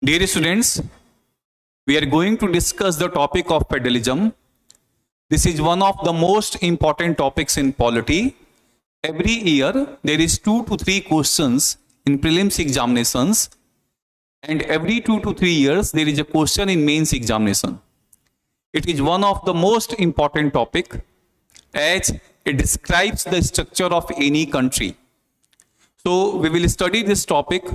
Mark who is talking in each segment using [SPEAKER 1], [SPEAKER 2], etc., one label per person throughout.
[SPEAKER 1] Dear students, we are going to discuss the topic of federalism. This is one of the most important topics in polity. Every year, there is 2 to 3 questions in prelims examinations, and every 2 to 3 years, there is a question in mains examination. It is one of the most important topic as it describes the structure of any country. So, we will study this topic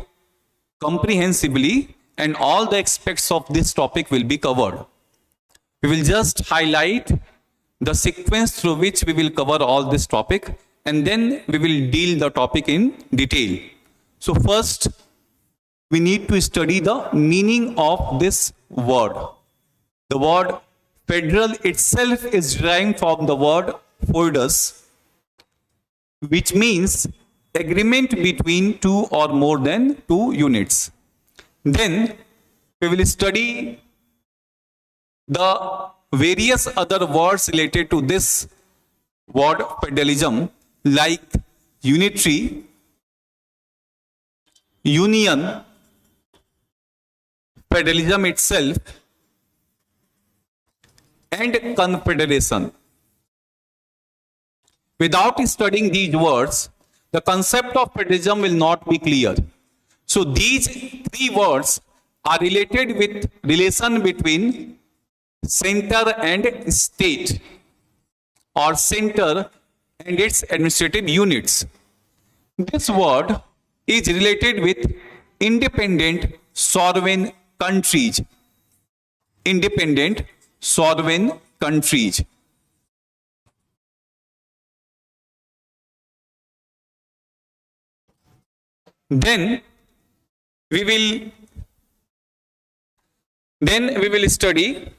[SPEAKER 1] comprehensively, and all the aspects of this topic will be covered. We will just highlight the sequence through which we will cover all this topic, and then we will deal the topic in detail. So first, we need to study the meaning of this word. The word federal itself is derived from the word foedus, which means agreement between two or more than two units. Then we will study the various other words related to this word federalism, like unitary, union, federalism itself, and confederation. Without studying these words, the concept of federalism will not be clear. So these three words are related with relation between center and state, or center and its administrative units. This word is related with independent sovereign countries. Independent sovereign countries. Then we will study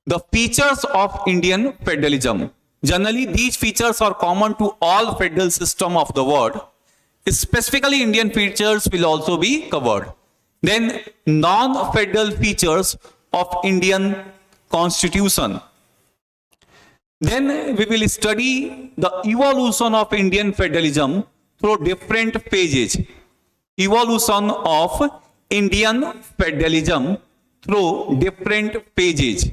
[SPEAKER 1] the features of Indian federalism. Generally, these features are common to all federal system of the world. Specifically, Indian features will also be covered. Then, non-federal features of Indian constitution. Then we will study the evolution of Indian federalism through different phases. Evolution of Indian federalism through different phases.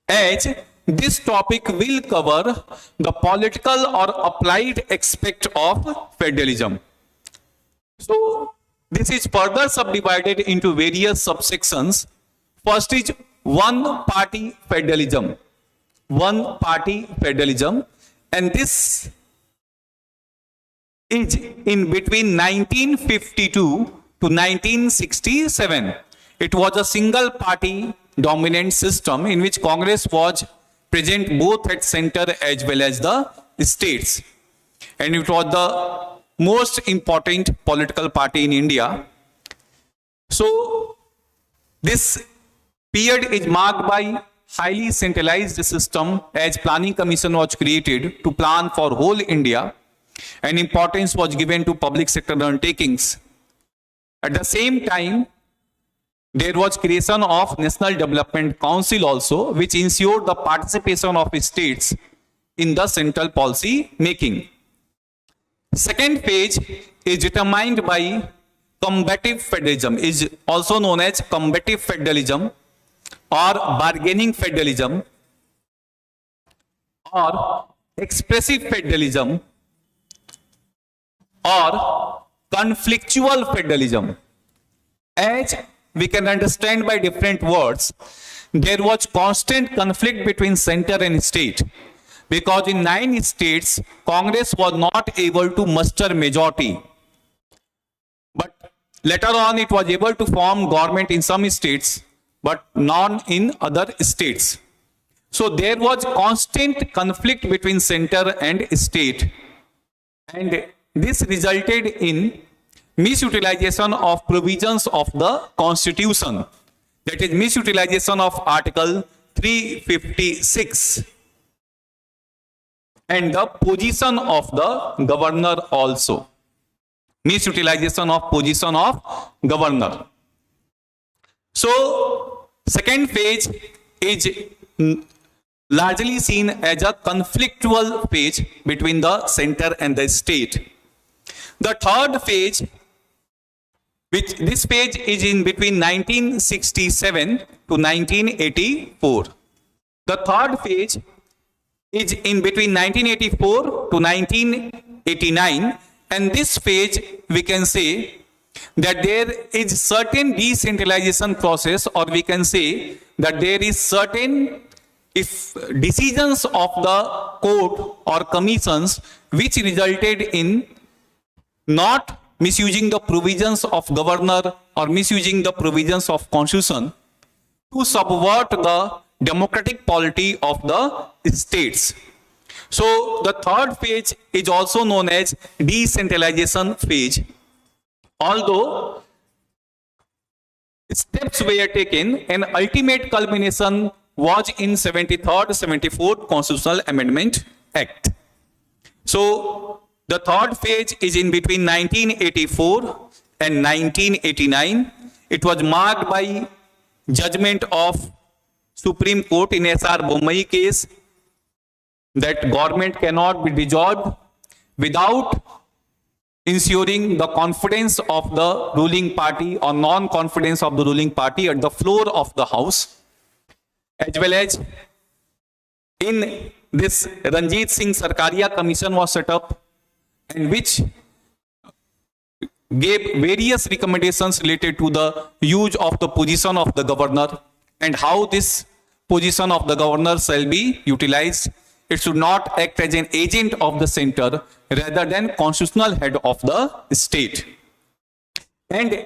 [SPEAKER 1] As this topic will cover the political or applied aspect of federalism. So, this is further subdivided into various subsections. First is one-party federalism. One-party federalism, and this is in between 1952 to 1967. It was a single party dominant system in which Congress was present both at center as well as the states, and it was the most important political party in India. So this period is marked by highly centralized system, as planning commission was created to plan for whole India, and importance was given to public sector undertakings. At the same time, there was creation of National Development Council also, which ensured the participation of states in the central policy making. Second phase is determined by combative federalism, is also known as combative federalism or bargaining federalism or expressive federalism or conflictual federalism. As we can understand by different words, there was constant conflict between center and state, because in 9 states, Congress was not able to muster majority. But later on, it was able to form government in some states, but not in other states. So there was constant conflict between center and state, and this resulted in misutilization of provisions of the Constitution, that is misutilization of Article 356 and the position of the governor also. Misutilization of position of governor. So second phase is largely seen as a conflictual phase between the center and the state. The third phase which this phase is in between 1967 to 1984. The third phase is in between 1984 to 1989, and this phase we can say that there is certain decentralization process, or we can say that there is certain if decisions of the court or commissions which resulted in not misusing the provisions of governor or misusing the provisions of constitution to subvert the democratic polity of the states. So the third phase is also known as decentralization phase. Although steps were taken, an ultimate culmination was in 73rd, 74th Constitutional Amendment Act. So the third phase is in between 1984 and 1989. It was marked by judgment of Supreme Court in S.R. Bommai case that government cannot be dissolved without ensuring the confidence of the ruling party or non-confidence of the ruling party at the floor of the House, as well as in this Ranjit Singh Sarkaria Commission was set up, and which gave various recommendations related to the use of the position of the governor and how this position of the governor shall be utilized. It should not act as an agent of the center rather than constitutional head of the state. And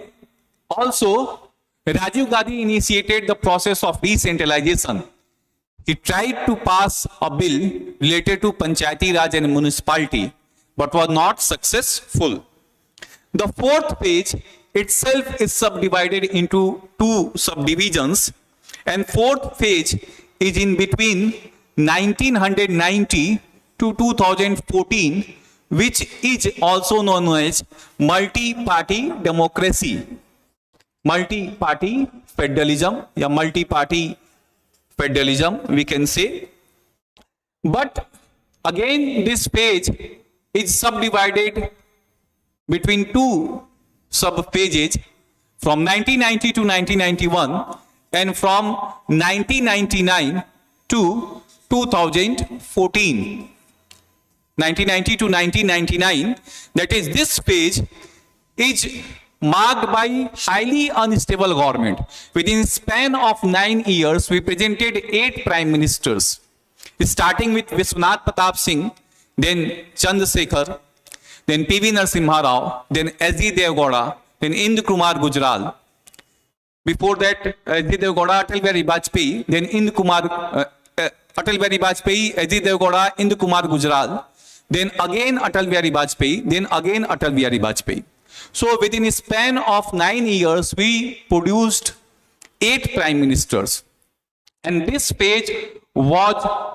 [SPEAKER 1] also, Rajiv Gandhi initiated the process of decentralization. He tried to pass a bill related to Panchayati Raj and municipality, but was not successful. The fourth phase itself is subdivided into two subdivisions, and fourth phase is in between 1990 to 2014, which is also known as multi-party democracy, multi-party federalism, या multi-party federalism we can say. But again this phase is subdivided between two sub-phases from 1990 to 1991 and from 1999 to 2014. 1990 to 1999, that is, this phase is marked by highly unstable government. Within span of 9 years, we presented 8 prime ministers, starting with Vishwanath Pratap Singh, then Chandrasekhar, then P.V. Narasimha Rao, then S.D. Devgowda, then Indira Kumar Gujral. Before that, S.D. Devgowda, Atal Bihari Vajpayee, then Indira Kumar, Atal Bihari Vajpayee, S.D. Devgowda, Indira Kumar Gujral, then again Atal Bihari Vajpayee, then again Atal Bihari Vajpayee. So within a span of 9 years, we produced 8 prime ministers. And this page was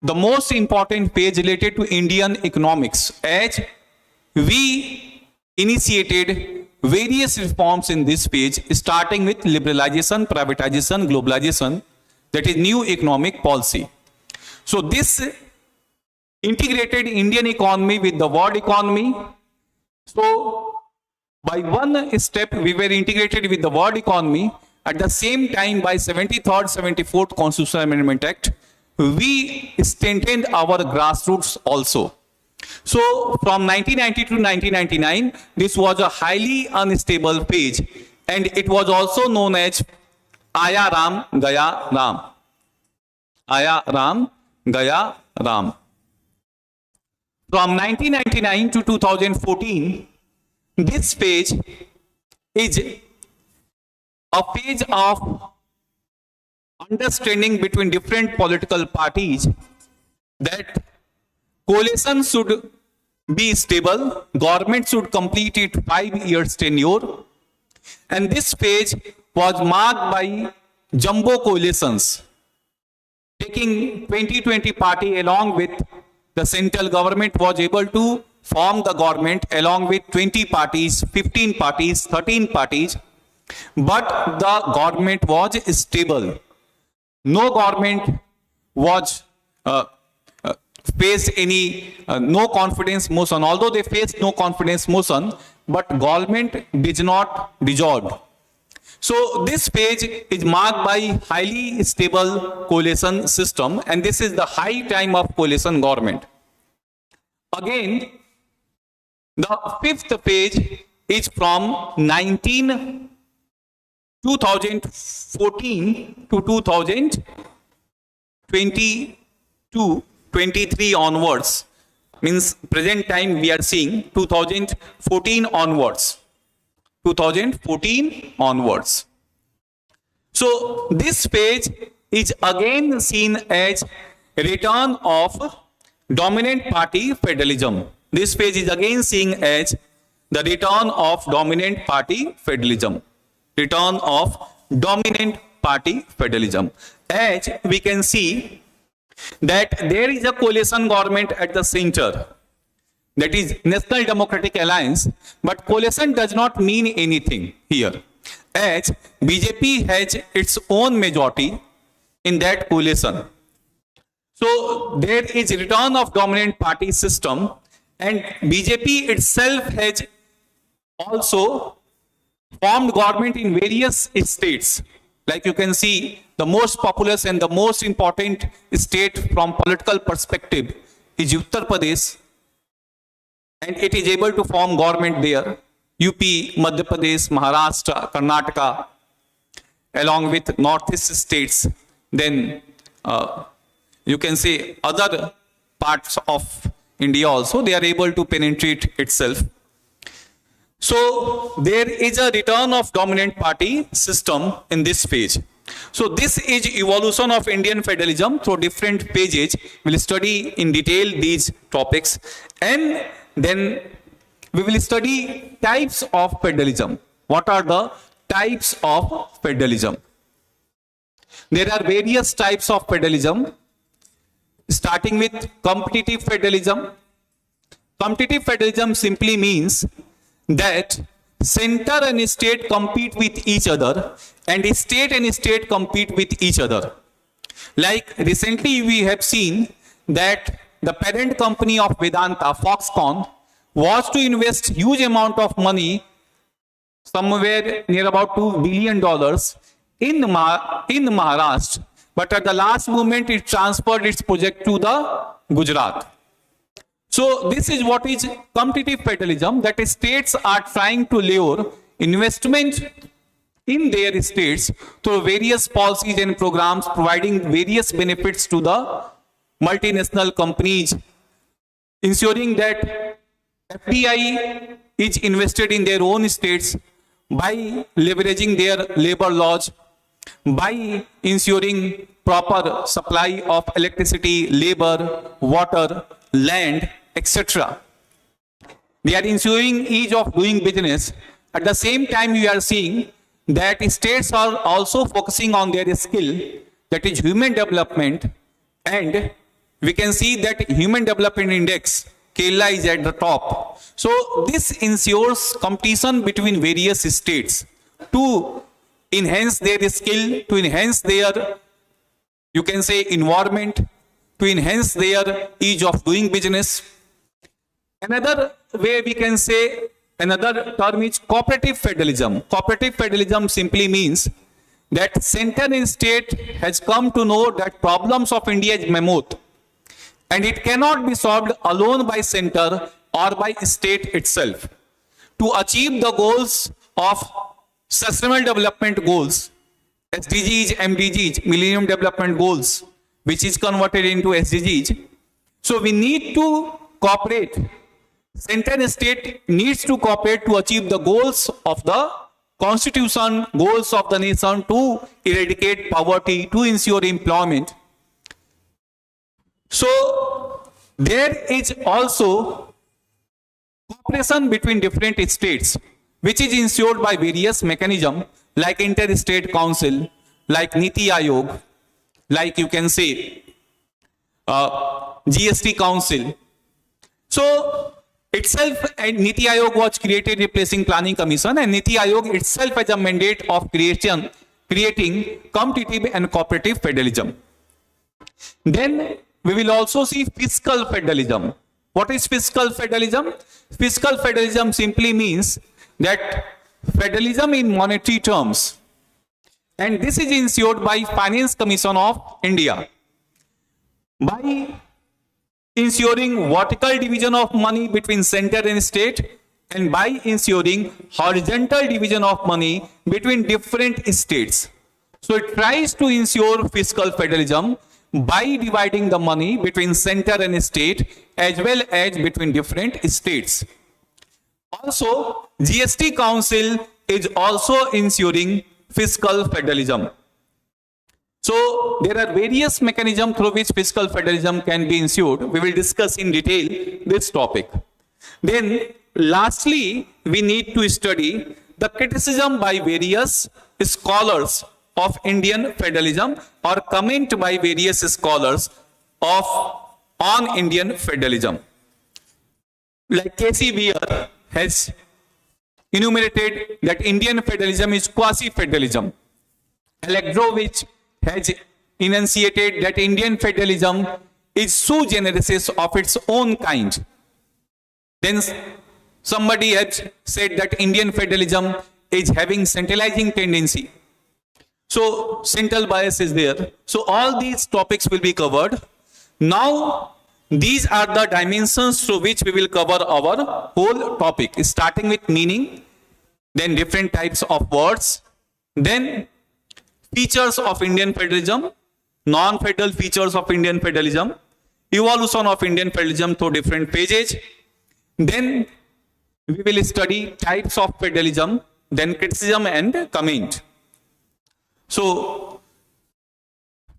[SPEAKER 1] the most important page related to Indian economics, as we initiated various reforms in this page, starting with liberalization, privatization, globalization, that is new economic policy. So this integrated Indian economy with the world economy. So by one step, we were integrated with the world economy. At the same time, by 73rd, 74th Constitutional Amendment Act, we strengthened our grassroots also. So from 1990 to 1999, this was a highly unstable phase, and it was also known as Aaya Ram, Gaya Ram. Aaya Ram, Gaya Ram. From 1999 to 2014, this phase is a phase of understanding between different political parties that coalition should be stable, government should complete its 5 years tenure, and this phase was marked by jumbo coalitions, taking 2020 party along with the central government was able to form the government along with 20 parties, 15 parties, 13 parties, but the government was stable. No government was faced any no confidence motion. Although they faced no confidence motion, but government did not dissolved. So this phase is marked by highly stable coalition system, and this is the high time of coalition government. Again, the fifth phase is from 2014 to 2022, 23 onwards. Means present time we are seeing 2014 onwards. 2014 onwards. So this phase is again seen as return of dominant party federalism. This phase is again seen as the return of dominant party federalism. Return of dominant party federalism. As we can see that there is a coalition government at the center, that is National Democratic Alliance, but coalition does not mean anything here, as BJP has its own majority in that coalition. So there is return of dominant party system, and BJP itself has also formed government in various states. Like you can see, the most populous and the most important state from political perspective is Uttar Pradesh, and it is able to form government there. UP, Madhya Pradesh, Maharashtra, Karnataka, along with northeast states. Then you can say other parts of India also, they are able to penetrate itself. So there is a return of dominant party system in this phase. So this is evolution of Indian federalism through different pages. We'll study in detail these topics, and then we will study types of federalism. What are the types of federalism? There are various types of federalism, starting with competitive federalism. Competitive federalism simply means that center and state compete with each other, and state and state compete with each other. Like recently we have seen that the parent company of Vedanta, Foxconn, was to invest huge amount of money, somewhere near about $2 billion in Maharashtra, but at the last moment it transferred its project to the Gujarat. So this is what is competitive federalism, that states are trying to lure investment in their states through various policies and programs, providing various benefits to the multinational companies, ensuring that FDI is invested in their own states by leveraging their labor laws, by ensuring proper supply of electricity, labor, water, land, etc. They are ensuring ease of doing business. At the same time, we are seeing that states are also focusing on their skill, that is human development, and we can see that human development index, Kerala, is at the top. So this ensures competition between various states to enhance their skill, to enhance their, you can say, environment, to enhance their ease of doing business. Another way we can say, another term is cooperative federalism. Cooperative federalism simply means that center and state has come to know that problems of India is mammoth, and it cannot be solved alone by center or by state itself. To achieve the goals of sustainable development goals, SDGs, MDGs, Millennium Development Goals, which is converted into SDGs. So we need to cooperate. Center and state needs to cooperate to achieve the goals of the constitution, goals of the nation, to eradicate poverty, to ensure employment. So there is also cooperation between different states, which is ensured by various mechanisms like Inter-State Council, like Niti Aayog, like you can say GST Council. So itself, and Niti Aayog was created replacing Planning Commission, and Niti Aayog itself has a mandate of creating competitive and cooperative federalism. Then we will also see fiscal federalism. What is fiscal federalism? Fiscal federalism simply means that federalism in monetary terms, and this is ensured by Finance Commission of India by ensuring vertical division of money between center and state, and by ensuring horizontal division of money between different states. So it tries to ensure fiscal federalism by dividing the money between center and state as well as between different states. Also, GST Council is also ensuring fiscal federalism. So there are various mechanisms through which fiscal federalism can be ensured. We will discuss in detail this topic. Then lastly, we need to study the criticism by various scholars of Indian federalism or comment by various scholars on Indian federalism. Like K.C. Weir has enumerated that Indian federalism is quasi-federalism. Electrovich has enunciated that Indian federalism is sui generis of its own kind. Then somebody has said that Indian federalism is having centralizing tendency. So central bias is there. So all these topics will be covered. Now these are the dimensions through which we will cover our whole topic, starting with meaning, then different types of words, then features of Indian federalism, non-federal features of Indian federalism, evolution of Indian federalism through different phases. Then we will study types of federalism, then criticism and comment. So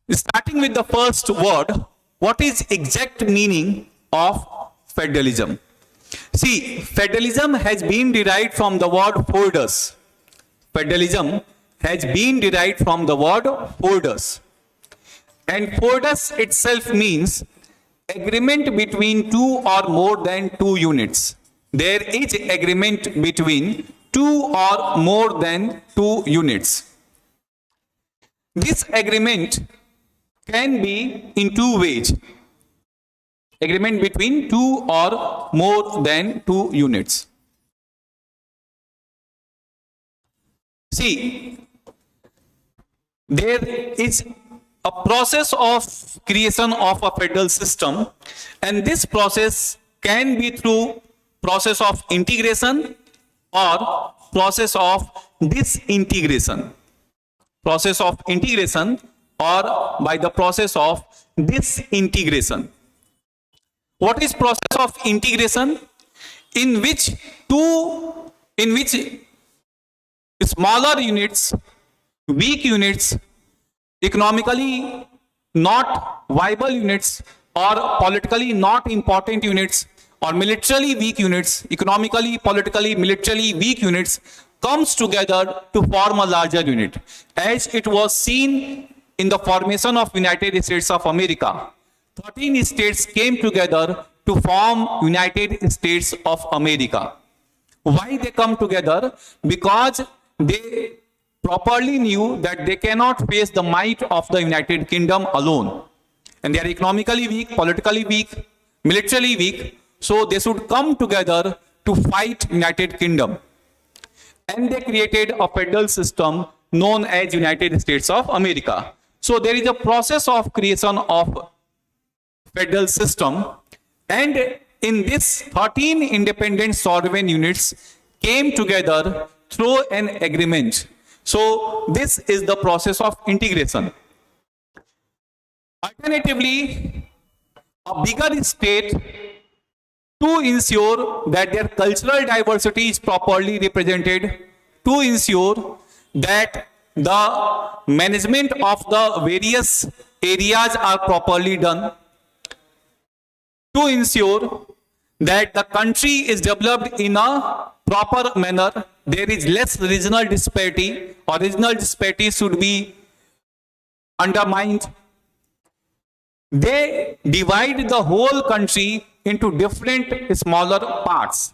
[SPEAKER 1] starting with the first word, what is exact meaning of federalism? See, federalism has been derived from the word foedus. Federalism has been derived from the word foedus. And foedus itself means agreement between two or more than two units. There is agreement between two or more than two units. This agreement can be in two ways. Agreement between two or more than two units. See, there is a process of creation of a federal system, and this process can be through process of integration or process of disintegration. Process of integration or by the process of disintegration. What is process of integration? In which smaller units, weak units, economically not viable units or politically not important units or militarily weak units, economically, politically, militarily weak units comes together to form a larger unit, as it was seen in the formation of United States of America. 13 states came together to form United States of America. Why they come together? Because they properly knew that they cannot face the might of the United Kingdom alone. And they are economically weak, politically weak, militarily weak. So they should come together to fight United Kingdom. And they created a federal system known as United States of America. So there is a process of creation of federal system, and in this 13 independent sovereign units came together through an agreement. So this is the process of integration. Alternatively, a bigger state, to ensure that their cultural diversity is properly represented, to ensure that the management of the various areas are properly done, to ensure that the country is developed in a proper manner, there is less regional disparity, or regional disparity should be undermined. They divide the whole country into different smaller parts,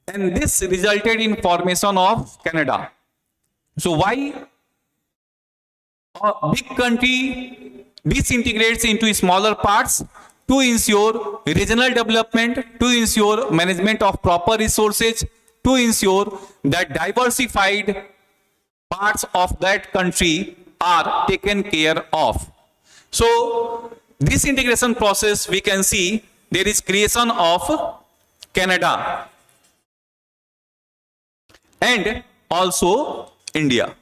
[SPEAKER 1] and this resulted in formation of Canada. So why a big country disintegrates into smaller parts? to ensure regional development, to ensure management of proper resources, to ensure that diversified parts of that country are taken care of. So this integration process, we can see there is creation of Canada and also India.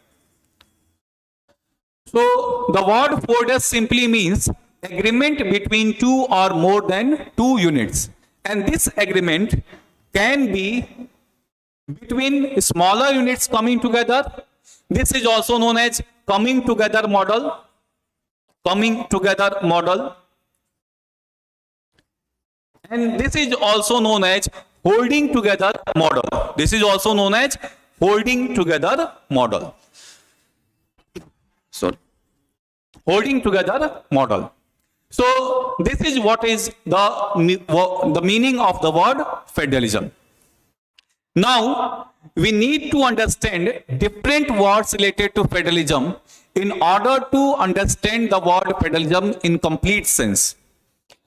[SPEAKER 1] So the word FORDES simply means agreement between two or more than two units, and this agreement can be between smaller units coming together. This is also known as coming together model. Coming together model. And this is also known as holding together model. This is also known as holding together model. So, holding together model. So, this is what is the meaning of the word federalism. Now, we need to understand different words related to federalism in order to understand the word federalism in complete sense.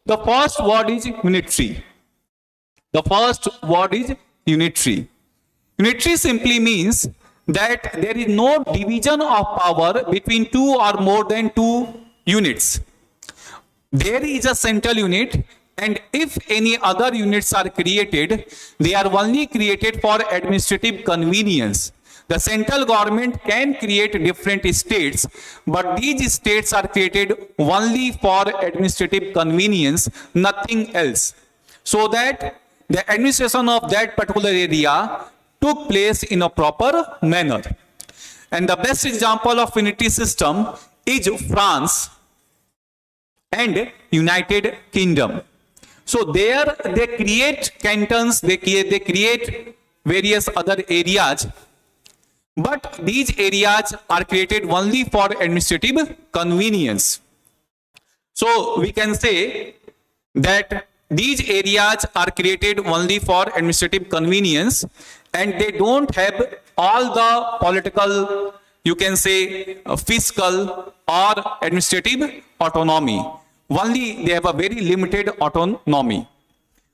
[SPEAKER 1] The first word is unitary. The first word is unitary. Unitary simply means that there is no division of power between two or more than two units. There is a central unit, and if any other units are created, they are only created for administrative convenience. The central government can create different states, but these states are created only for administrative convenience, nothing else. So that the administration of that particular area took place in a proper manner. And the best example of unity system is France and United Kingdom. So there they create cantons, they create various other areas, but these areas are created only for administrative convenience. So we can say that these areas are created only for administrative convenience, and they don't have all the political, you can say, fiscal or administrative autonomy. Only they have a very limited autonomy.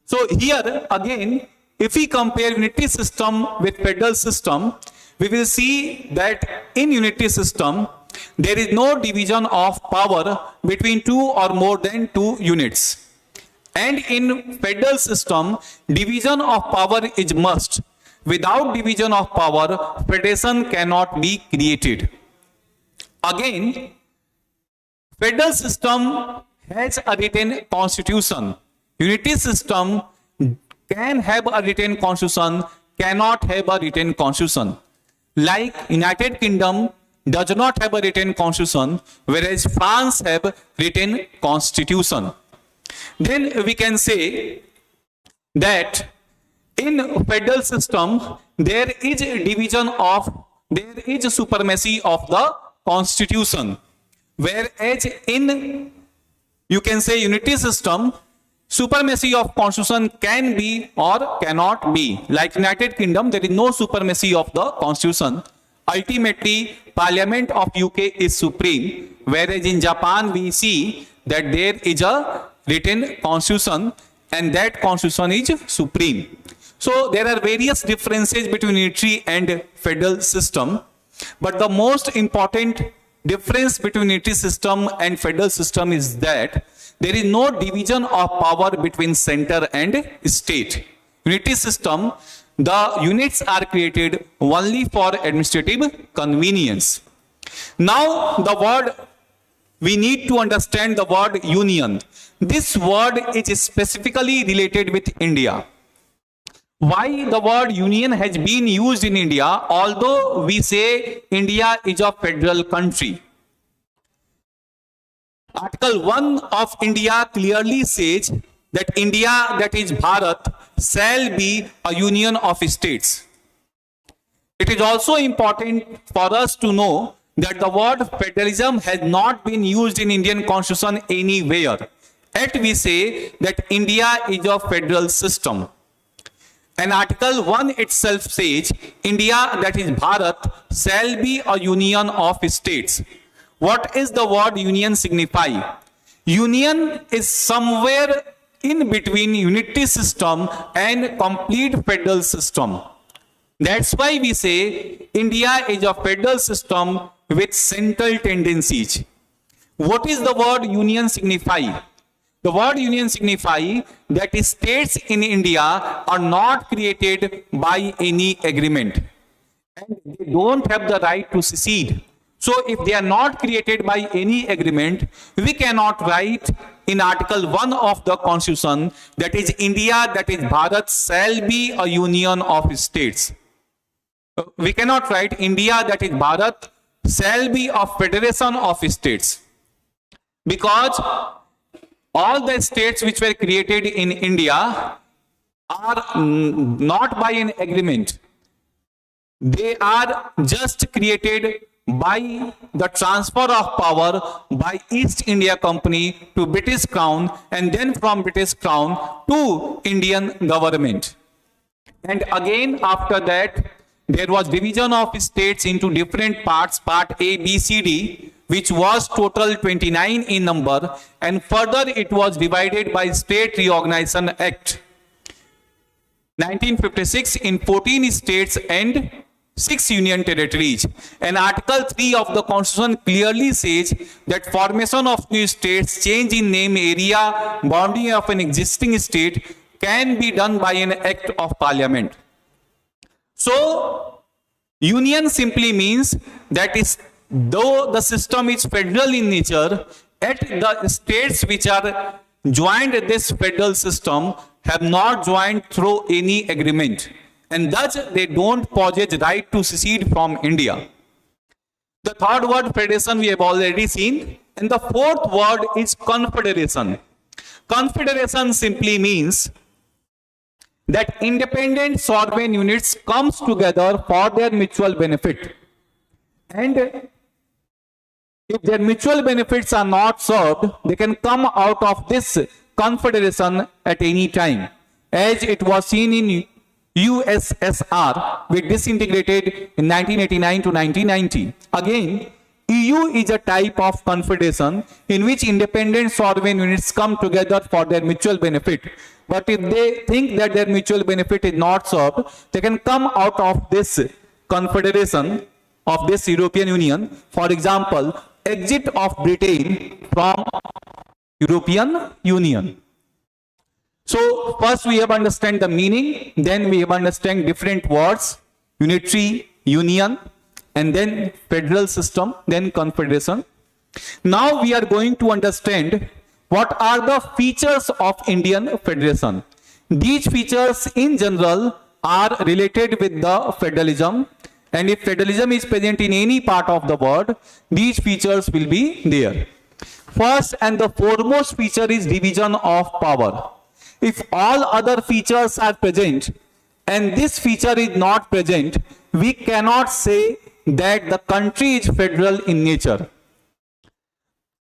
[SPEAKER 1] So here again, if we compare unity system with federal system, we will see that in unity system, there is no division of power between two or more than two units. And in federal system, division of power is must. Without division of power, federation cannot be created. Again, federal system has a written constitution. Unity system can have a written constitution, cannot have a written constitution. Like United Kingdom does not have a written constitution, whereas France have written constitution. Then we can say that in federal system there is a supremacy of the constitution, whereas in, you can say, unity system, supremacy of constitution can be or cannot be. Like United Kingdom, there is no supremacy of the constitution. Ultimately, Parliament of UK is supreme, whereas in Japan we see that there is a written constitution and that constitution is supreme. So there are various differences between unitary and federal system, but the most important difference between unitary system and federal system is that there is no division of power between center and state. Unity system, the units are created only for administrative convenience. Now the word, we need to understand the word union. This word is specifically related with India. Why the word union has been used in India, although we say India is a federal country? Article 1 of India clearly says that India, that is Bharat, shall be a union of states. It is also important for us to know that the word federalism has not been used in Indian constitution anywhere. Yet we say that India is a federal system. And Article 1 itself says, India, that is Bharat, shall be a union of states. What is the word union signify? Union is somewhere in between unity system and complete federal system. That's why we say India is a federal system with central tendencies. What is the word union signify? The word union signify that states in India are not created by any agreement, and they don't have the right to secede. So if they are not created by any agreement, we cannot write in Article 1 of the Constitution that is India, that is Bharat, shall be a union of states. We cannot write India, that is Bharat, shall be a federation of states, because all the states which were created in India are not by an agreement. They are just created by the transfer of power by East India Company to British Crown, and then from British Crown to Indian government. And again after that, there was division of states into different parts, part A, B, C, D, which was total 29 in number, and further it was divided by State Reorganization Act 1956 in 14 states and 6 union territories. And Article 3 of the Constitution clearly says that formation of new states, change in name, area, boundary of an existing state can be done by an act of parliament. So, union simply means that is, though the system is federal in nature, yet the states which are joined this federal system have not joined through any agreement, and thus they don't possess right to secede from India. The third word, federation, we have already seen, and the fourth word is confederation. Confederation simply means that independent sovereign units comes together for their mutual benefit, and if their mutual benefits are not served, they can come out of this confederation at any time, as it was seen in USSR, which disintegrated in 1989 to 1990. Again, EU is a type of confederation in which independent sovereign units come together for their mutual benefit. But if they think that their mutual benefit is not served, they can come out of this confederation of this European Union. For example, exit of Britain from European Union. So first we have understand the meaning, then we have understand different words, unitary, union, and then federal system, then confederation. Now we are going to understand what are the features of Indian Federation. These features in general are related with the federalism, and if federalism is present in any part of the world, these features will be there. First and the foremost feature is division of power. If all other features are present and this feature is not present, we cannot say that the country is federal in nature.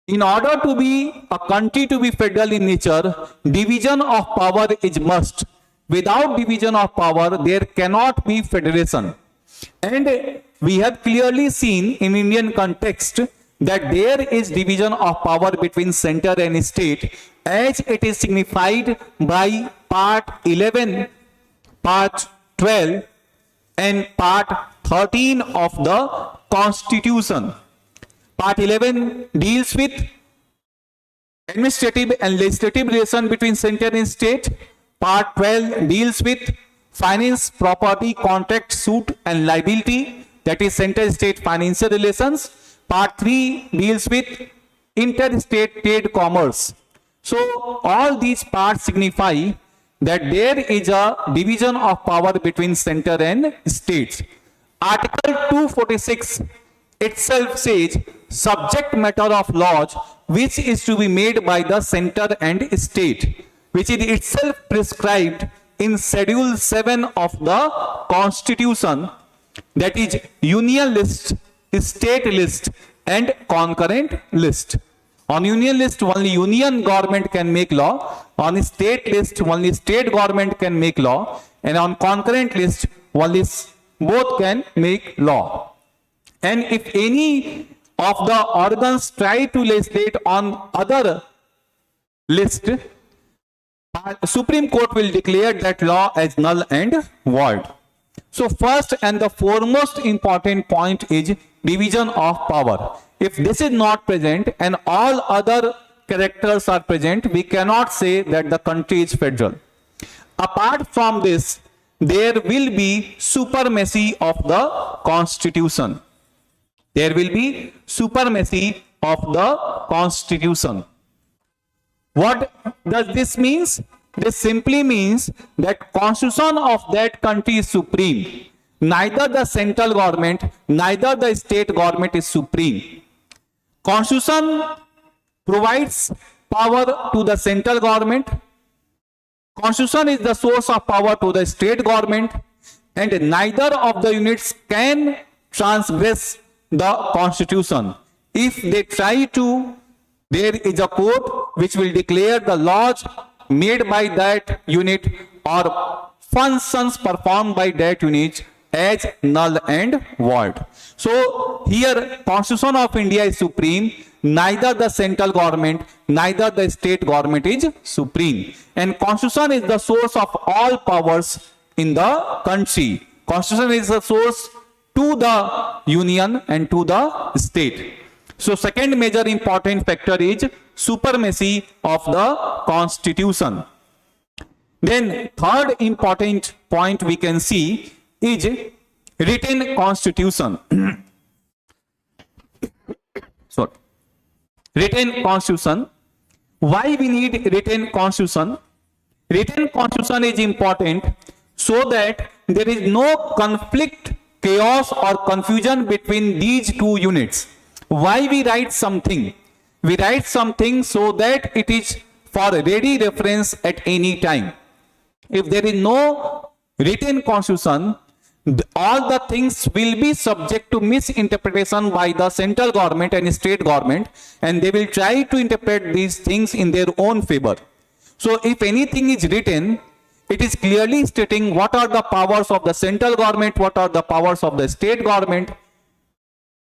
[SPEAKER 1] In order to be a country to be federal in nature, division of power is must. Without division of power, there cannot be federation. And we have clearly seen in Indian context that there is division of power between center and state, as it is signified by part 11, part 12 and part 13 of the Constitution. Part 11 deals with administrative and legislative relation between center and state. Part 12 deals with finance, property, contract, suit and liability, that is center-state financial relations. Part 3 deals with interstate trade commerce. So all these parts signify that there is a division of power between center and states. Article 246 itself says subject matter of laws which is to be made by the center and state, which is itself prescribed in Schedule 7 of the Constitution, that is union list, state list and concurrent list. On union list, only union government can make law. On state list, only state government can make law. And on concurrent list, only both can make law. And if any of the organs try to legislate on other list, Supreme Court will declare that law as null and void. So first and the foremost important point is division of power. If this is not present and all other characters are present, we cannot say that the country is federal. Apart from this, there will be supremacy of the constitution. There will be supremacy of the constitution. What does this mean? This simply means that constitution of that country is supreme. Neither the central government, neither the state government is supreme. Constitution provides power to the central government. Constitution is the source of power to the state government, and neither of the units can transgress the constitution. If they try to, there is a court which will declare the laws made by that unit or functions performed by that unit as null and void. So here Constitution of India is supreme. Neither the central government, neither the state government is supreme. And Constitution is the source of all powers in the country. Constitution is the source to the union and to the state. So second major important factor is supremacy of the constitution. Then third important point we can see is written constitution. Sorry. Written constitution. Why we need written constitution? Written constitution is important so that there is no conflict, chaos or confusion between these two units. Why we write something? We write something so that it is for ready reference at any time. If there is no written constitution, all the things will be subject to misinterpretation by the central government and state government, and they will try to interpret these things in their own favor. So if anything is written, it is clearly stating what are the powers of the central government, what are the powers of the state government,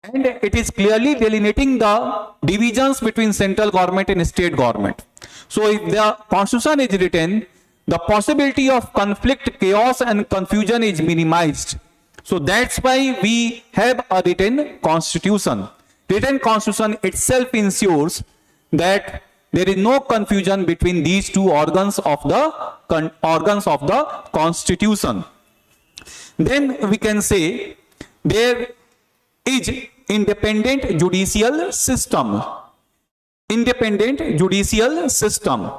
[SPEAKER 1] and it is clearly delineating the divisions between central government and state government. So if the constitution is written, the possibility of conflict, chaos and confusion is minimized. So that's why we have a written constitution. Written constitution itself ensures that there is no confusion between these two organs of the constitution. Then we can say there is independent judicial system. Independent judicial system.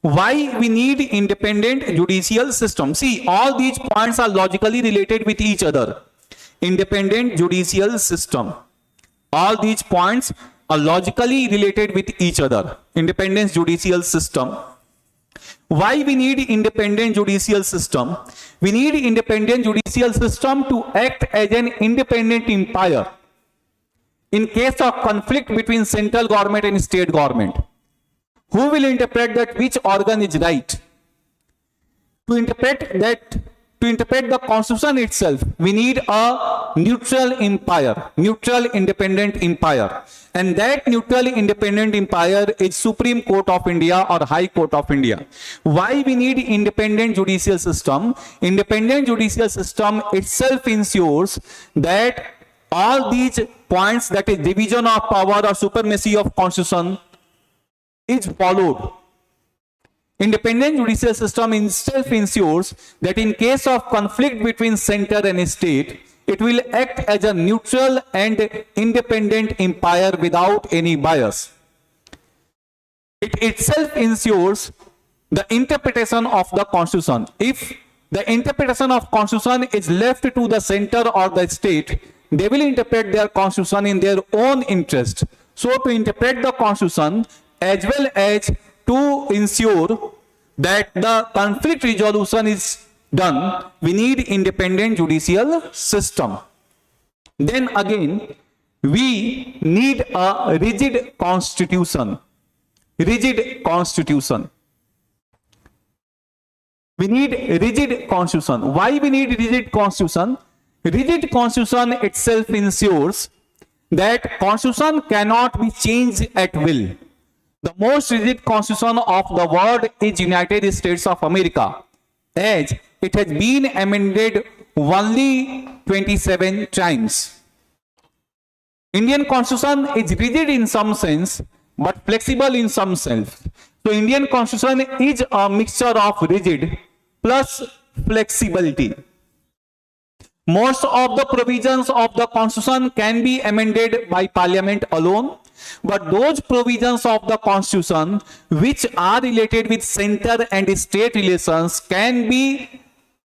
[SPEAKER 1] Why we need independent judicial system? See, all these points are logically related with each other. Independent judicial system. All these points are logically related with each other. Independent judicial system. Why we need independent judicial system? We need independent judicial system to act as an independent umpire in case of conflict between central government and state government. Who will interpret that which organ is right? To interpret the constitution itself, we need a neutral umpire, neutral independent umpire. And that neutral independent umpire is Supreme Court of India or High Court of India. Why we need independent judicial system? Independent judicial system itself ensures that all these points, that is division of power or supremacy of constitution, is followed. Independent judicial system itself ensures that in case of conflict between center and state, it will act as a neutral and independent umpire without any bias. It itself ensures the interpretation of the constitution. If the interpretation of constitution is left to the center or the state, they will interpret their constitution in their own interest. So to interpret the constitution as well as to ensure that the conflict resolution is done, we need independent judicial system. Then again, we need a rigid constitution. Rigid constitution. We need rigid constitution. Why we need rigid constitution? Rigid constitution itself ensures that constitution cannot be changed at will. The most rigid constitution of the world is United States of America, as it has been amended only 27 times. Indian constitution is rigid in some sense, but flexible in some sense. So Indian constitution is a mixture of rigid plus flexibility. Most of the provisions of the constitution can be amended by parliament alone, but those provisions of the constitution which are related with center and state relations can be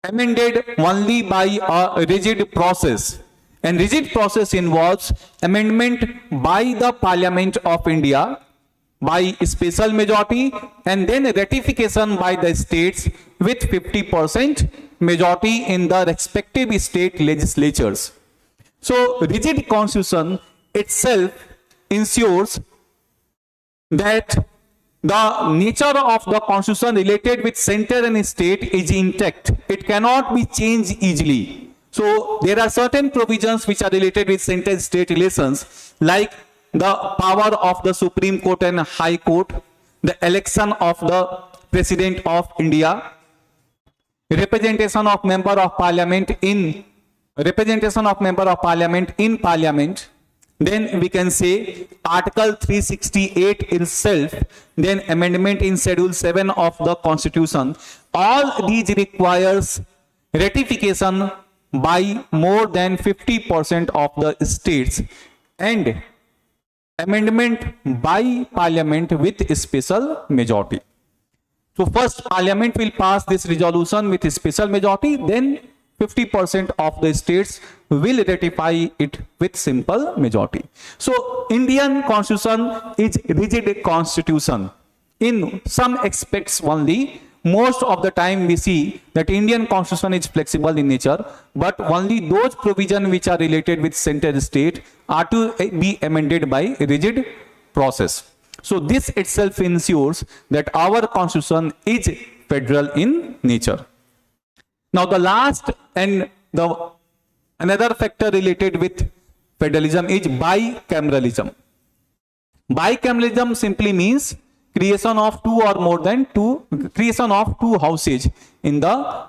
[SPEAKER 1] amended only by a rigid process. And rigid process involves amendment by the Parliament of India by special majority and then ratification by the states with 50% majority in the respective state legislatures. So rigid constitution itself ensures that the nature of the constitution related with center and state is intact. It cannot be changed easily. So there are certain provisions which are related with center-state relations, like the power of the Supreme Court and High Court, the election of the President of India, representation of member of parliament in parliament. Then we can say Article 368 itself, then amendment in Schedule 7 of the Constitution. All these requires ratification by more than 50% of the states and amendment by parliament with special majority. So first parliament will pass this resolution with a special majority, then 50% of the states will ratify it with simple majority. So Indian constitution is rigid constitution in some aspects only. Most of the time we see that Indian constitution is flexible in nature, but only those provisions which are related with center state are to be amended by rigid process. So this itself ensures that our constitution is federal in nature. Now the last and another factor related with federalism is bicameralism. Bicameralism simply means creation of two houses in the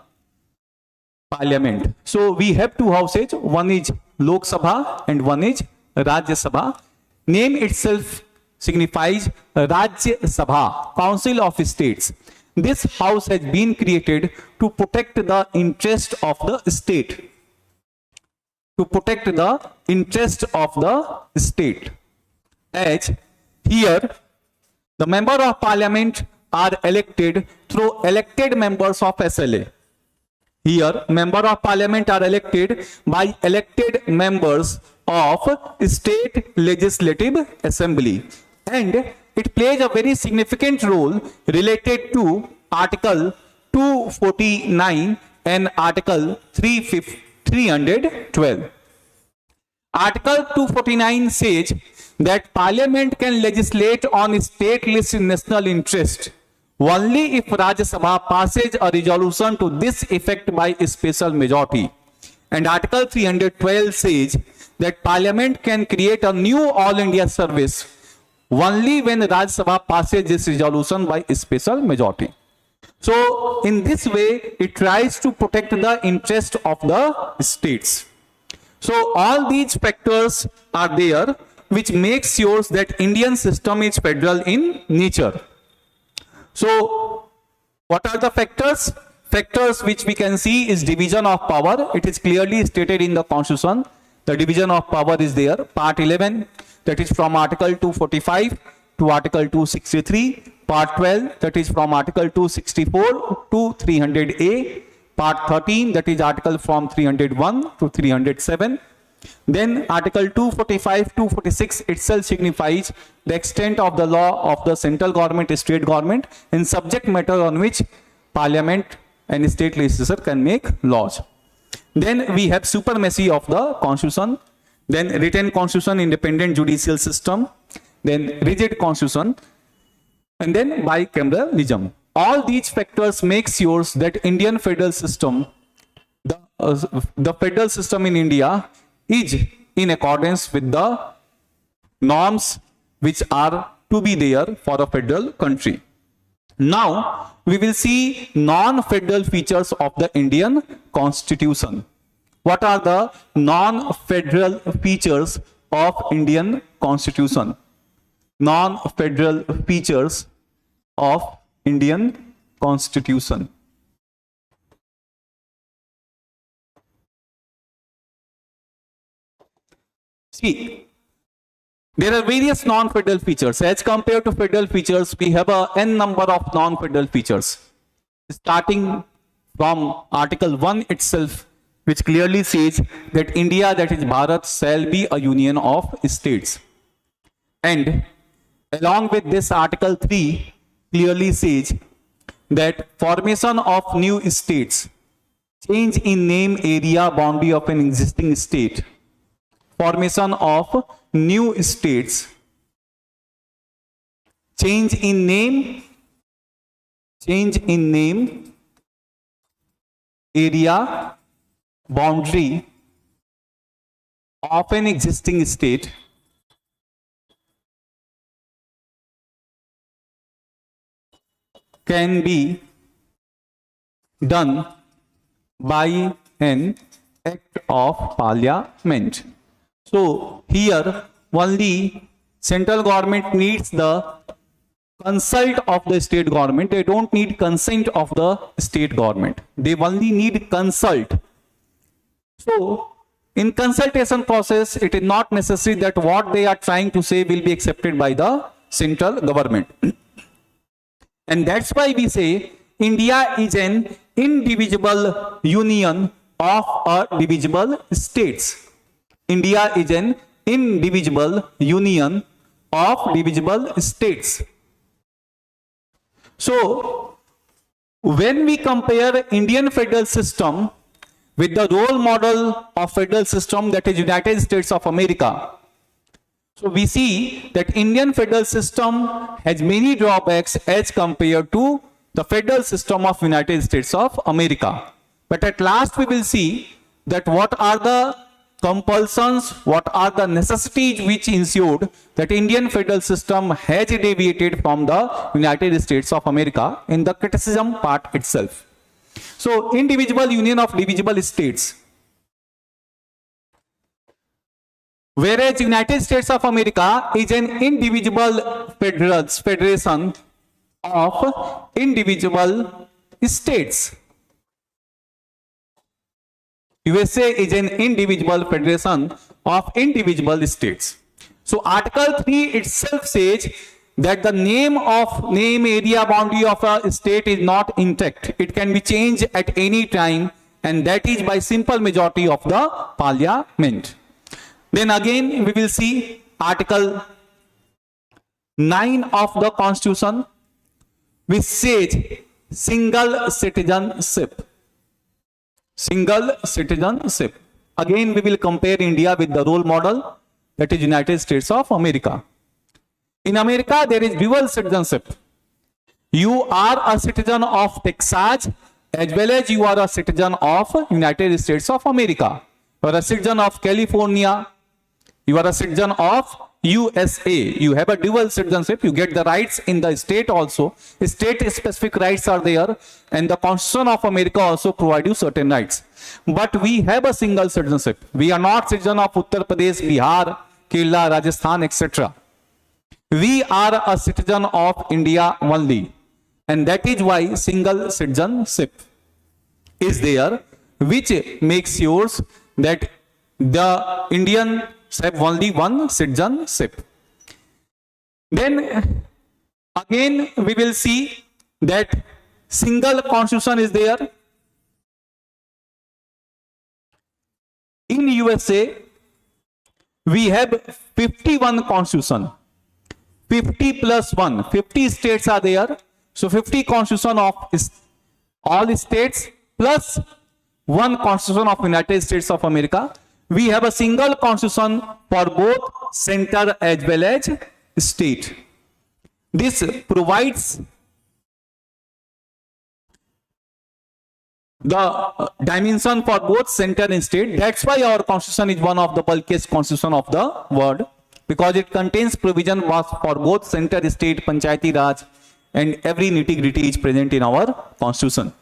[SPEAKER 1] parliament. So we have two houses, one is Lok Sabha and one is Rajya Sabha. Name itself signifies Rajya Sabha, Council of States. This house has been created to protect the interest of the state. As here, the member of parliament are elected through elected members of SLA. Here, member of parliament are elected by elected members of state legislative assembly. And it plays a very significant role related to Article 249 and Article 312. Article 249 says that Parliament can legislate on state national interest only if Rajya Sabha passes a resolution to this effect by a special majority. And Article 312 says that Parliament can create a new All India service only when Rajya Sabha passes this resolution by a special majority. So in this way, it tries to protect the interest of the states. So all these factors are there, which makes sure that Indian system is federal in nature. So what are the factors? Factors which we can see is division of power. It is clearly stated in the Constitution. The division of power is there. Part 11, that is from Article 245 to Article 263. Part 12, that is from Article 264 to 300A. Part 13, that is article from 301 to 307. Then Article 245, 246 itself signifies the extent of the law of the central government, state government, in subject matter on which Parliament and state legislature can make laws. Then we have supremacy of the Constitution. Then written Constitution, independent judicial system. Then rigid Constitution. And then bicameralism. All these factors make sure that Indian federal system, the federal system in India is in accordance with the norms which are to to be there for a federal country. Now we will see non-federal features of the Indian Constitution. What are the non-federal features of Indian Constitution? Non-federal features of Indian Constitution. See, there are various non-federal features. As compared to federal features, we have a n number of non-federal features. Starting from Article 1 itself, which clearly says that India, that is Bharat, shall be a union of states. And along with this, Article 3 clearly says that formation of new states, change in name, area, boundary of an existing state, formation of new states, change in name, area, boundary of an existing state, can be done by an act of parliament. So here only central government needs the consult of the state government. They don't need consent of the state government. They only need consult. So in consultation process, it is not necessary that what they are trying to say will be accepted by the central government. And that's why we say India is an indivisible union of a divisible states. India is an indivisible union of divisible states. So when we compare Indian federal system with the role model of federal system, that is United States of America, so we see that Indian federal system has many drawbacks as compared to the federal system of United States of America. But at last we will see that what are the compulsions, what are the necessities which ensured that Indian federal system has deviated from the United States of America in the criticism part itself. So indivisible union of divisible states. Whereas United States of America is an indivisible federation of indivisible states. USA is an indivisible federation of indivisible states. So Article 3 itself says that the name, area, boundary of a state is not intact. It can be changed at any time, and that is by simple majority of the parliament. Then again we will see Article 9 of the Constitution, which says single citizenship. Single citizenship. Again we will compare India with the role model, that is United States of America. In America there is dual citizenship. You are a citizen of Texas as well as you are a citizen of United States of America. You are a citizen of California. You are a citizen of USA. You have a dual citizenship. You get the rights in the state also. State specific rights are there, and the Constitution of America also provides you certain rights. But we have a single citizenship. We are not citizen of Uttar Pradesh, Bihar, Kerala, Rajasthan, etc. We are a citizen of India only, and that is why single citizenship is there, which makes sure that the Indians have only one citizenship. Then again we will see that single constitution is there. In USA we have 51 constitution. 50 plus 1, 50 states are there. So 50 constitution of all states plus one constitution of United States of America. We have a single constitution for both center as well as state. This provides the dimension for both center and state. That's why our constitution is one of the bulkiest constitution of the world. because it contains provision was for both center, state, panchayati raj, and every nitty-gritty is present in our constitution.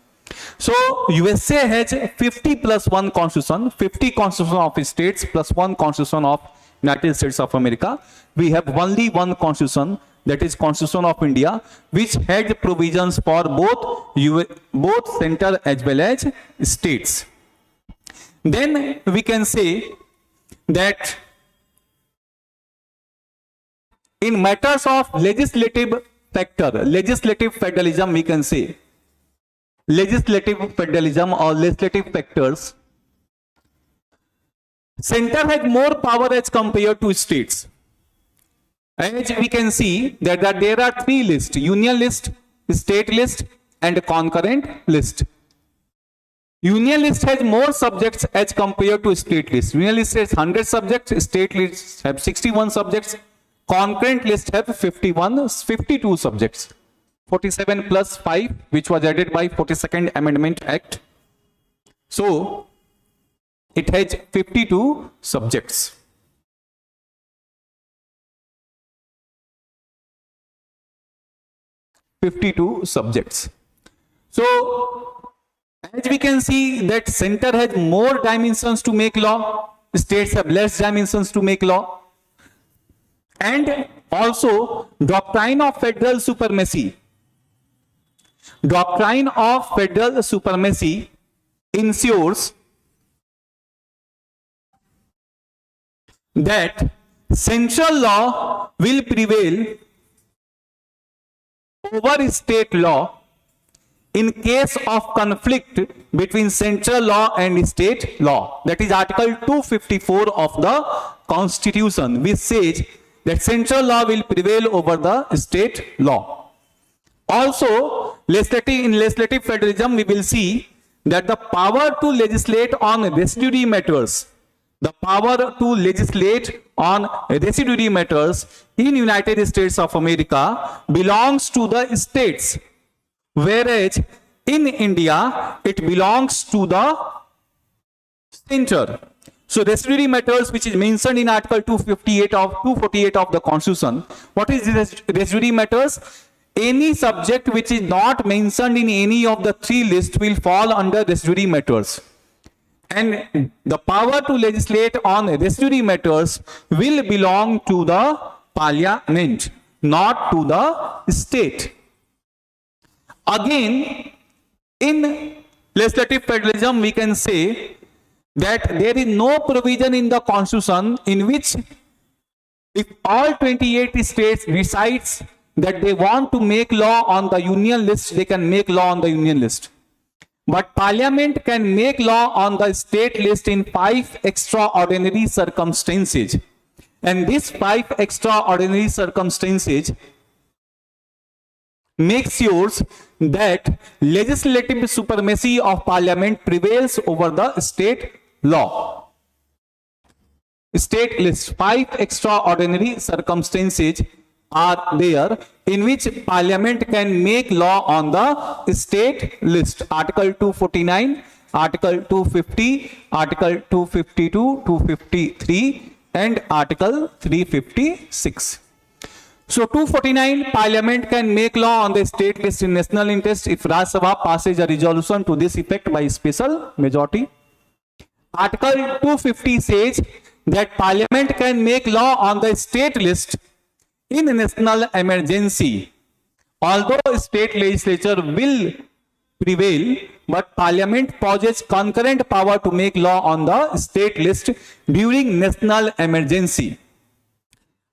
[SPEAKER 1] So USA has 50 plus 1 constitution, 50 constitution of states plus 1 constitution of United States of America. We have only one constitution, that is Constitution of India, which had provisions for both center as well as states. Then we can say that in matters of legislative factor, legislative federalism, we can say legislative federalism or legislative factors, center has more power as compared to states. As we can see that there are 3 lists: union list, state list, and concurrent list. Union list has more subjects as compared to state list. Union list has 100 subjects, state lists have 61 subjects, concurrent list have 52 subjects. 47 plus 5, which was added by 42nd Amendment Act. So it has 52 subjects. So as we can see that center has more dimensions to make law, states have less dimensions to make law. And also doctrine of federal supremacy. Doctrine of federal supremacy ensures that central law will prevail over state law in case of conflict between central law and state law. That is Article 254 of the Constitution, which says that central law will prevail over the state law. Also, in legislative federalism, we will see that the power to legislate on residuary matters, in United States of America belongs to the states, whereas in India it belongs to the center. So residuary matters, which is mentioned in Article 248 of the Constitution. What is residuary matters? Any subject which is not mentioned in any of the 3 lists will fall under residuary matters. And the power to legislate on residuary matters will belong to the parliament, not to the state. Again, in legislative federalism, we can say that there is no provision in the Constitution in which if all 28 states decides that they want to make law on the union list, they can make law on the union list. But parliament can make law on the state list in 5 extraordinary circumstances. And these 5 extraordinary circumstances make sure that legislative supremacy of parliament prevails over the state law. State list, 5 extraordinary circumstances are there in which parliament can make law on the state list. Article 249, Article 250, Article 252, 253 and Article 356. So 249, parliament can make law on the state list in national interest if Rajya Sabha passes a resolution to this effect by special majority. Article 250 says that parliament can make law on the state list in national emergency. Although state legislature will prevail, but parliament possesses concurrent power to make law on the state list during national emergency.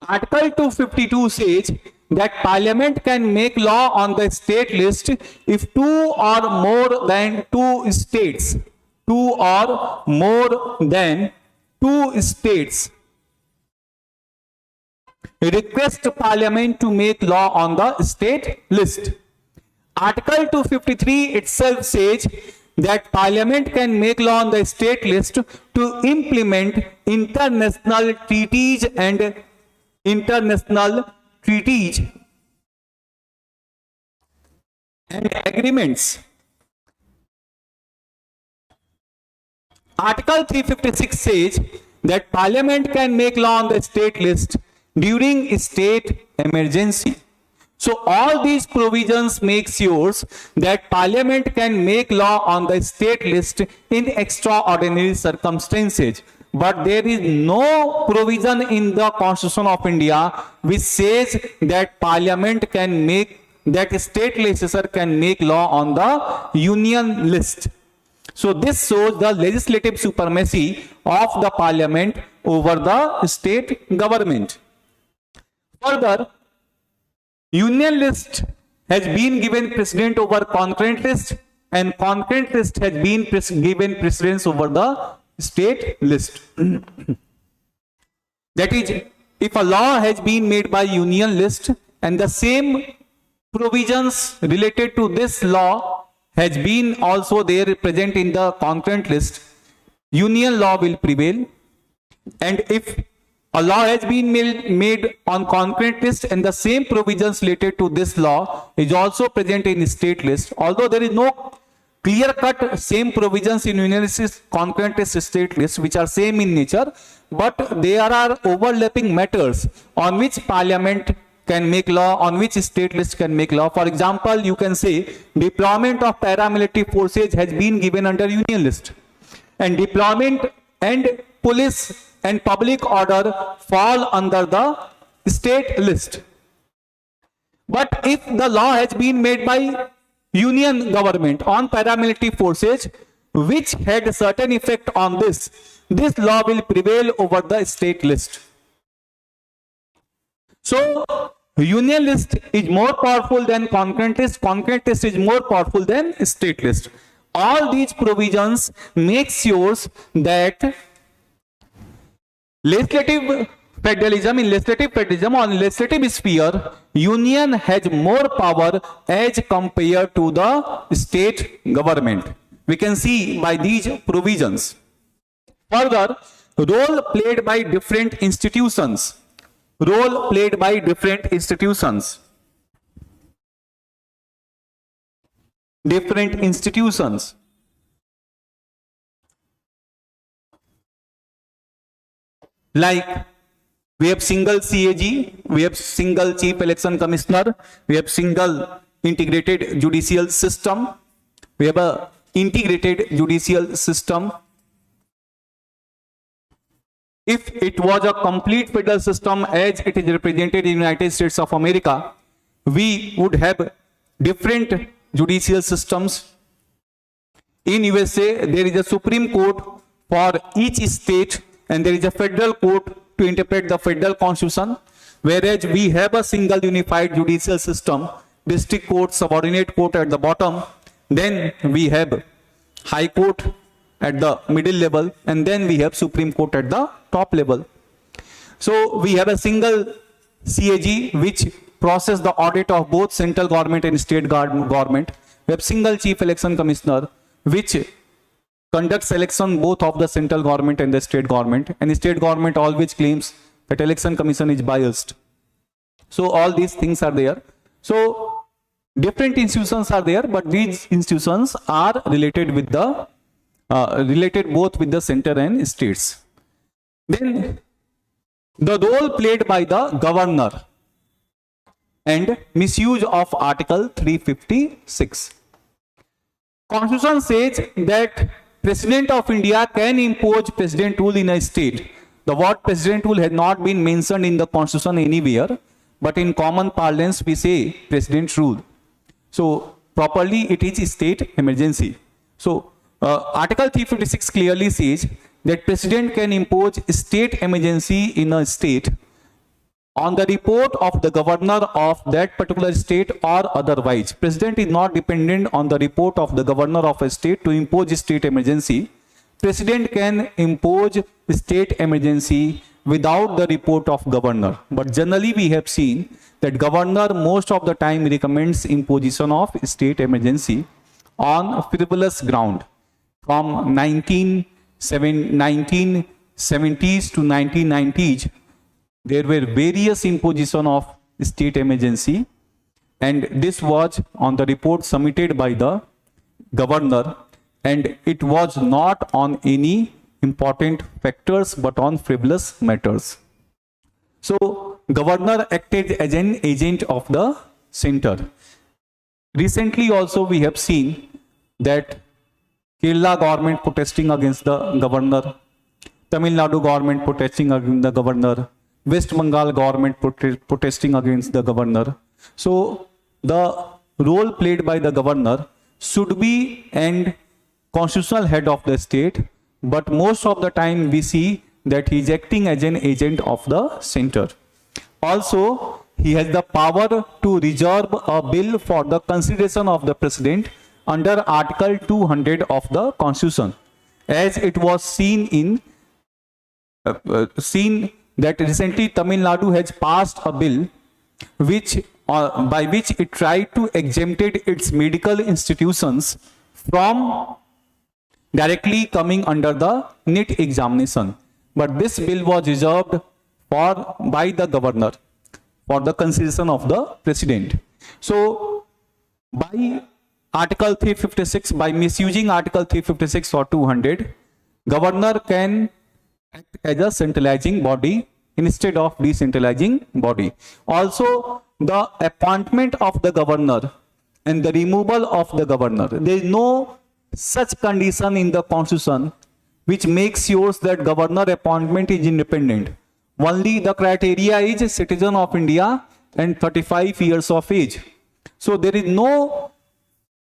[SPEAKER 1] Article 252 says that parliament can make law on the state list if 2 or more than 2 states, request parliament to make law on the state list. Article 253 itself says that parliament can make law on the state list to implement international treaties and agreements. Article 356 says that parliament can make law on the state list during state emergency. So all these provisions make sure that Parliament can make law on the state list in extraordinary circumstances. But there is no provision in the Constitution of India which says that Parliament can make, that state legislature can make law on the union list. So this shows the legislative supremacy of the Parliament over the state government. Further, union list has been given precedence over concurrent list, and concurrent list has been given precedence over the state list. That is, if a law has been made by union list and the same provisions related to this law has been also there present in the concurrent list, union law will prevail. And if a law has been made on concurrent list and the same provisions related to this law is also present in state list, although there is no clear-cut same provisions in union list, concurrent list, state list, which are same in nature, but there are overlapping matters on which Parliament can make law, on which state list can make law. For example, you can say deployment of paramilitary forces has been given under union list, and deployment and police and public order fall under the state list. But if the law has been made by union government on paramilitary forces which had certain effect on this law will prevail over the state list. So union list is more powerful than concurrent list is more powerful than state list. All these provisions make sure that legislative federalism, on legislative sphere, union has more power as compared to the state government. We can see by these provisions. Further, role played by different institutions. Role played by different institutions. Different institutions. Like, we have single CAG, we have single Chief Election Commissioner, we have single integrated judicial system, we have a integrated judicial system. If it was a complete federal system as it is represented in the United States of America, we would have different judicial systems. In USA, there is a Supreme Court for each state, and there is a federal court to interpret the federal constitution, whereas we have a single unified judicial system, district court, subordinate court at the bottom, then we have high court at the middle level, and then we have Supreme Court at the top level. So we have a single CAG which process the audit of both central government and state government. We have single Chief Election Commissioner which conducts election both of the central government and the state government, and the state government always claims that election commission is biased. So all these things are there. So different institutions are there, but these institutions are related with the related both with the center and states. Then the role played by the governor and misuse of Article 356. Constitution says that President of India can impose president rule in a state. The word president rule has not been mentioned in the Constitution anywhere, but in common parlance we say president rule. So properly it is state emergency. So Article 356 clearly says that president can impose state emergency in a state on the report of the governor of that particular state or otherwise. President is not dependent on the report of the governor of a state to impose state emergency. President can impose state emergency without the report of governor. But generally we have seen that governor most of the time recommends imposition of state emergency on frivolous ground. From 1970s to 1990s, there were various imposition of state emergency, and this was on the report submitted by the governor, and it was not on any important factors but on frivolous matters. So governor acted as an agent of the center. Recently also we have seen that Kerala government protesting against the governor, Tamil Nadu government protesting against the governor, West Bengal government protesting against the governor. So the role played by the governor should be an constitutional head of the state, but most of the time we see that he is acting as an agent of the center. Also, he has the power to reserve a bill for the consideration of the president under Article 200 of the Constitution, as it was seen that recently Tamil Nadu has passed a bill by which it tried to exempted its medical institutions from directly coming under the NEET examination. But this bill was reserved by the governor for the consideration of the president. So by Article 356, by misusing Article 356 or 200, governor can act as a centralizing body instead of decentralizing body. Also, the appointment of the governor and the removal of the governor, there is no such condition in the constitution which makes sure that governor appointment is independent. Only the criteria is a citizen of India and 35 years of age. So there is no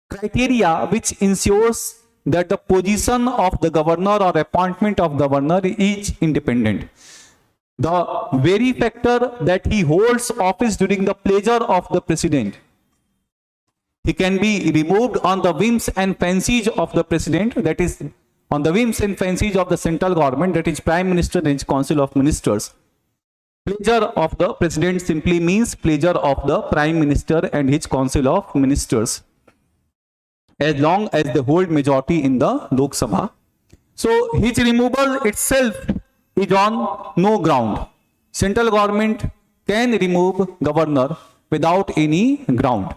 [SPEAKER 1] criteria which ensures that the position of the governor or appointment of governor is independent. The very factor that he holds office during the pleasure of the president, he can be removed on the whims and fancies of the president, that is on the whims and fancies of the central government, that is Prime Minister and his Council of Ministers. Pleasure of the president simply means pleasure of the Prime Minister and his Council of Ministers, as long as they hold majority in the Lok Sabha. So his removal itself is on no ground. Central government can remove governor without any ground.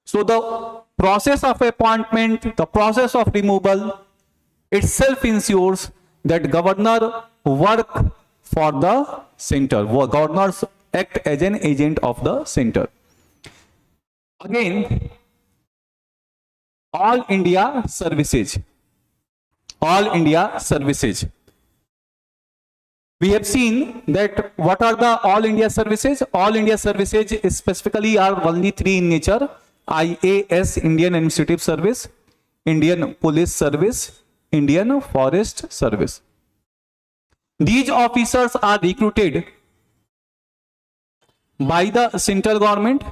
[SPEAKER 1] So the process of appointment, the process of removal itself ensures that governor work for the center. Governors act as an agent of the center. Again, All India services. All India services. We have seen that what are the All India services? All India services specifically are only three in nature: IAS, Indian Administrative Service; Indian Police Service; Indian Forest Service. These officers are recruited by the central government.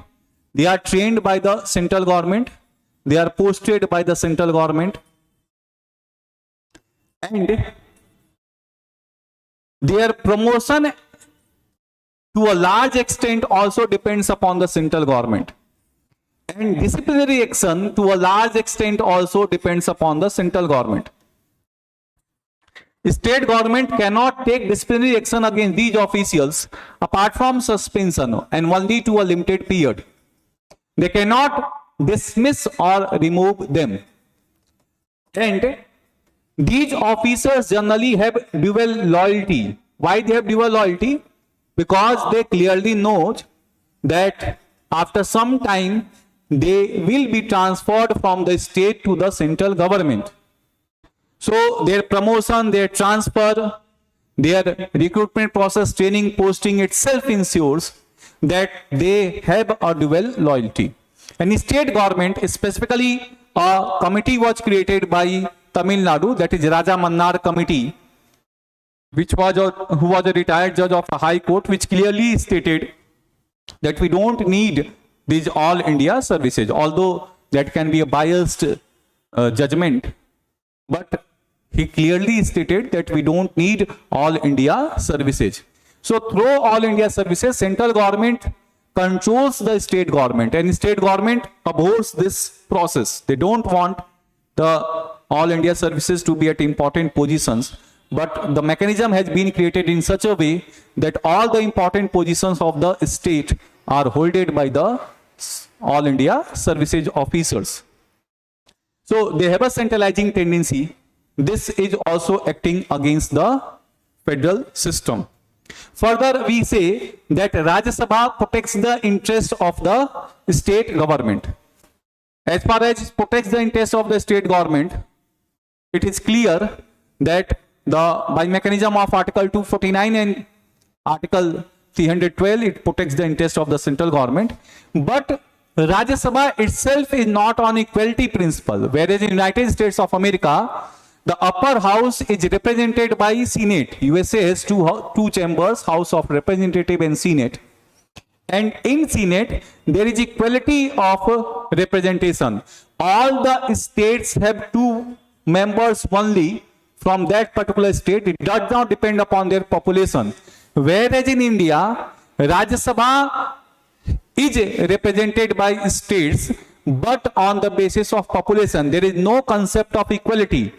[SPEAKER 1] They are trained by the central government. They are posted by the central government. And their promotion to a large extent also depends upon the central government. And disciplinary action to a large extent also depends upon the central government. State government cannot take disciplinary action against these officials apart from suspension and only to a limited period. They cannot dismiss or remove them. And these officers generally have dual loyalty. Why they have dual loyalty? Because they clearly know that after some time they will be transferred from the state to the central government. So their promotion, their transfer, their recruitment process, training, posting itself ensures that they have a dual loyalty. And state government, specifically a committee was created by Tamil Nadu, that is Raja Mannar Committee, who was a retired judge of a high court, which clearly stated that we don't need these all India services, although that can be a biased judgment. But he clearly stated that we don't need all India services. So through all India services, central government controls the state government, and state government abhors this process. They don't want the all India services to be at important positions, but the mechanism has been created in such a way that all the important positions of the state are held by the all India services officers. So they have a centralizing tendency. This is also acting against the federal system. Further, we say that Rajya Sabha protects the interest of the state government. As far as it protects the interest of the state government, it is clear that by mechanism of Article 249 and Article 312, it protects the interest of the central government. But Rajya Sabha itself is not on equality principle, whereas in United States of America, the upper house is represented by Senate. USA has two chambers, House of Representative and Senate. And in Senate, there is equality of representation. All the states have 2 members only from that particular state. It does not depend upon their population. Whereas in India, Rajya Sabha is represented by states, but on the basis of population. There is no concept of equality.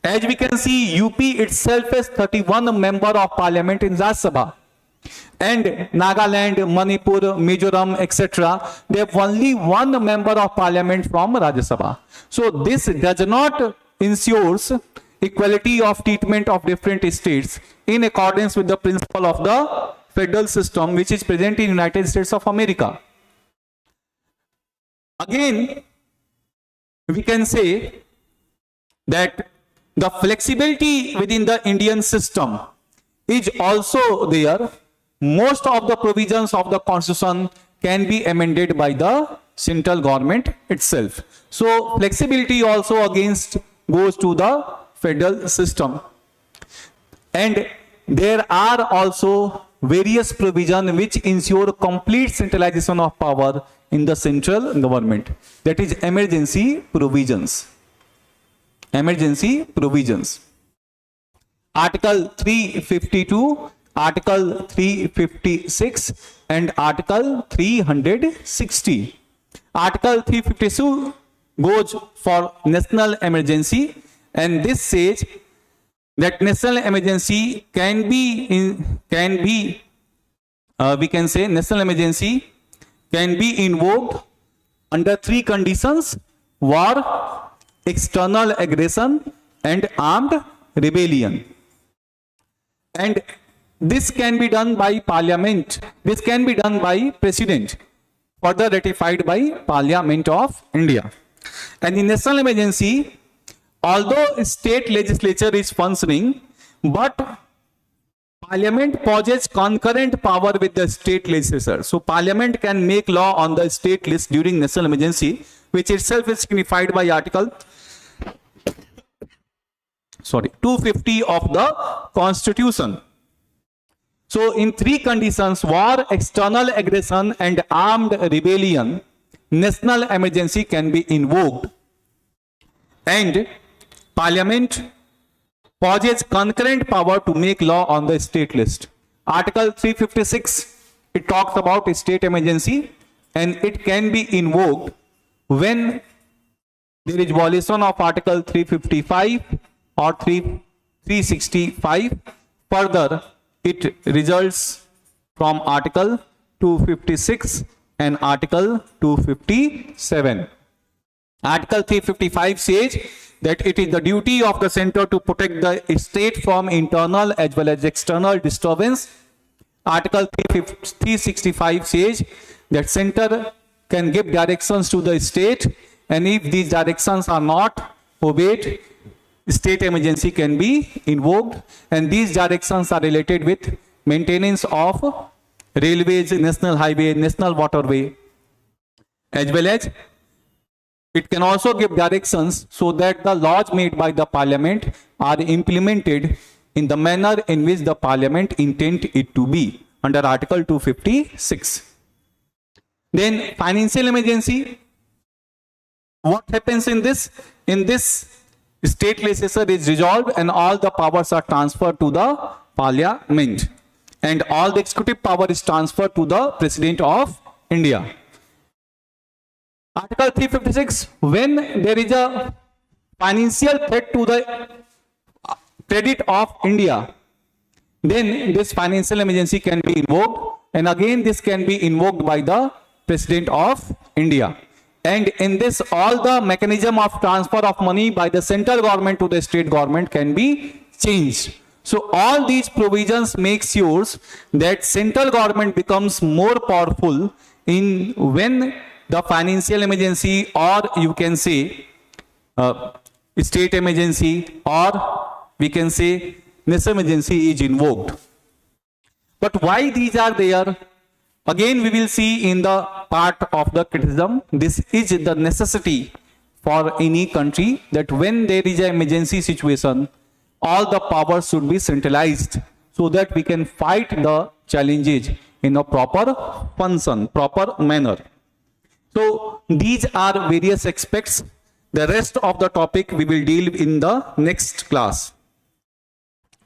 [SPEAKER 1] As we can see, UP itself has 31 member of parliament in Rajya Sabha. And Nagaland, Manipur, Mizoram, etc., they have only 1 member of parliament from Rajya Sabha. So this does not ensures equality of treatment of different states in accordance with the principle of the federal system which is present in United States of America. Again, we can say that the flexibility within the Indian system is also there. Most of the provisions of the constitution can be amended by the central government itself. So flexibility also against goes to the federal system. And there are also various provisions which ensure complete centralization of power in the central government. That is emergency provisions. Emergency provisions. Article 352, Article 356 and Article 360. Article 352 goes for national emergency, and this says that national emergency we can say national emergency can be invoked under 3 conditions: war, external aggression and armed rebellion. And this can be done by parliament. This can be done by president, further ratified by Parliament of India. And in national emergency, although state legislature is functioning, but parliament possesses concurrent power with the state legislature. So parliament can make law on the state list during national emergency, which itself is signified by Article 250 of the Constitution. So in 3 conditions, war, external aggression and armed rebellion, national emergency can be invoked. And Parliament possesses concurrent power to make law on the state list. Article 356, it talks about state emergency, and it can be invoked when there is violation of Article 355 or 365. Further, it results from Article 256 and Article 257. Article 355 says that it is the duty of the center to protect the state from internal as well as external disturbance. Article 365 says that center can give directions to the state, and if these directions are not obeyed, state emergency can be invoked. And these directions are related with maintenance of railways, national highway, national waterway, as well as it can also give directions so that the laws made by the parliament are implemented in the manner in which the parliament intend it to be under Article 256. Then financial emergency. What happens in this? In this, state legislature is dissolved and all the powers are transferred to the parliament, and all the executive power is transferred to the President of India. Article 356, when there is a financial threat to the credit of India, then this financial emergency can be invoked, and again this can be invoked by the President of India. And in this, all the mechanism of transfer of money by the central government to the state government can be changed. So all these provisions make sure that central government becomes more powerful in when the financial emergency, or you can say state emergency, or we can say national emergency is invoked. But why these are there? Again, we will see in the part of the criticism. This is the necessity for any country that when there is an emergency situation, all the powers should be centralized so that we can fight the challenges in a proper function, proper manner. So these are various aspects. The rest of the topic we will deal in the next class.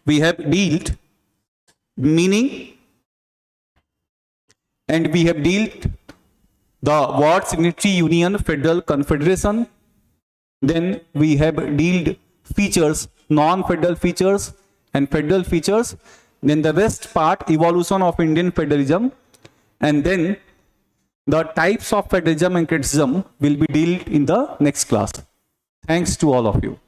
[SPEAKER 1] We have dealt meaning, and we have dealt the word signatory union, federal, confederation. Then we have dealt features, non-federal features and federal features. Then the rest part, evolution of Indian federalism, and then the types of federalism and criticism will be dealt in the next class. Thanks to all of you.